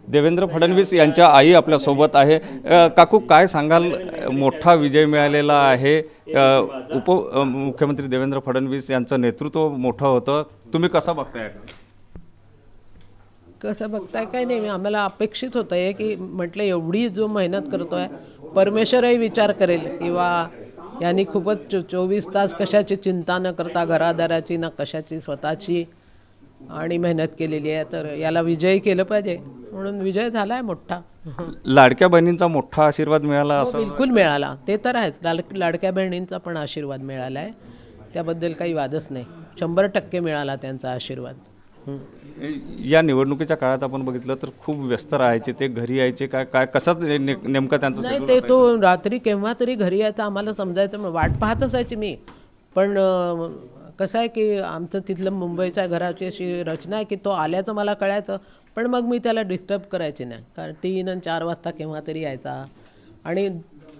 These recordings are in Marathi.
देवेंद्र फडणवीस यांच्या आई आपल्यासोबत आहे। काकू काय सांगाल, मोठा विजय मिळालेला आहे, उपमुख्यमंत्री देवेंद्र फडणवीस यांचं नेतृत्व मोठं होतं, तुम्ही कसं बघताय? कसं बघताय काय नाही, आम्हाला अपेक्षित होतं आहे की म्हटलं एवढी जो मेहनत करतोय परमेश्वरही विचार करेल किंवा यांनी खूपच 24 तास कशाची चिंता न करता घरादाराची ना कशाची स्वतःची आणि मेहनत केलेली आहे, तर याला विजयी केलं पाहिजे म्हणून विजय झाला आहे मोठा। लाडक्या बहिणींचा मोठा आशीर्वाद मिळाला असं? बिलकुल मिळाला, ते तर आहेच, लाडक्या बहिणींचा पण आशीर्वाद मिळाला आहे, त्याबद्दल काही वादच नाही, 100% मिळाला त्यांचा आशीर्वाद। या निवडणुकीच्या काळात आपण बघितलं तर खूप व्यस्त राहायचे, ते घरी यायचे काय काय कसं नेमकं त्यांचं? नाही, ते तो रात्री केव्हा तरी घरी यायचा आम्हाला समजायचं, वाट पाहत असायची मी, पण कसं आहे की आमचं तिथलं मुंबईच्या घराची अशी रचना आहे की तो आल्याचं मला कळायचं, पण मग मी त्याला डिस्टर्ब करायचे नाही, कारण 3 आणि 4 वाजता केव्हा तरी यायचा आणि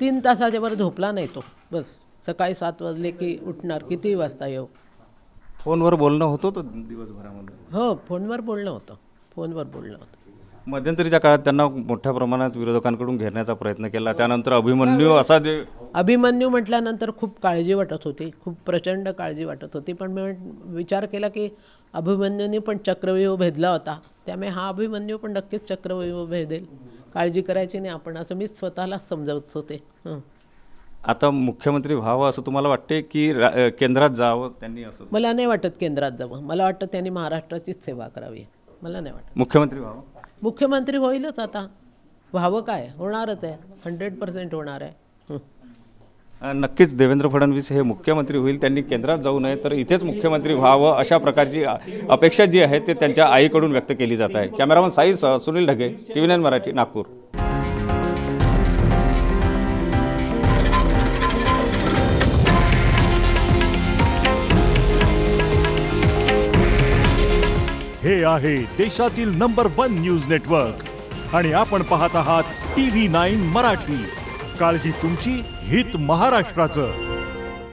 3 तासाच्या वर झोपला नाही तो, बस सकाळी 7 वाजले की उठणार, किती वाजता येऊ। फोनवर बोलणं होतं तर दिवसभरामध्ये? हो, फोनवर बोलणं होतं। मध्यंतरीच्या काळात त्यांना मोठ्या प्रमाणात विरोधकांकडून घेरण्याचा प्रयत्न केला, त्यानंतर अभिमन्यू असा जे अभिमन्यू म्हटल्यानंतर खूप काळजी वाटत होती, खूप प्रचंड काळजी वाटत होती, पण मी विचार केला की अभिमन्यूने पण चक्रव्यूह भेदला होता, त्यामुळे हा अभिमन्यू पण नक्कीच चक्रव्यूह भेदेल, काळजी करायची नाही आपण, असं मी स्वतःलाच समजावत होते। आता मुख्यमंत्री व्हावं असं तुम्हाला वाटते की केंद्रात जावं त्यांनी? असं मला नाही वाटत केंद्रात जावं, मला वाटतं त्यांनी महाराष्ट्राचीच सेवा करावी, मला नाही वाटत मुख्यमंत्री व्हावं। मुख्यमंत्री होईलच, आता व्हावं काय, होणारच आहे, 100% होणार आहे। नक्कीच देवेंद्र फडणवीस हे मुख्यमंत्री होईल, त्यांनी केंद्रात जाऊ नये तर इथेच मुख्यमंत्री व्हावं अशा प्रकारची अपेक्षा जी आहे ते त्यांच्या आईकडून व्यक्त केली जात आहे। कॅमेरामन साईसह सुनील ढगे, TV9 मराठी, नागपूर। हे आहे देशातील नंबर 1 न्यूज नेटवर्क आणि आपण पाहत आहात TV9 मराठी। काळजी तुमची, हित महाराष्ट्राचं।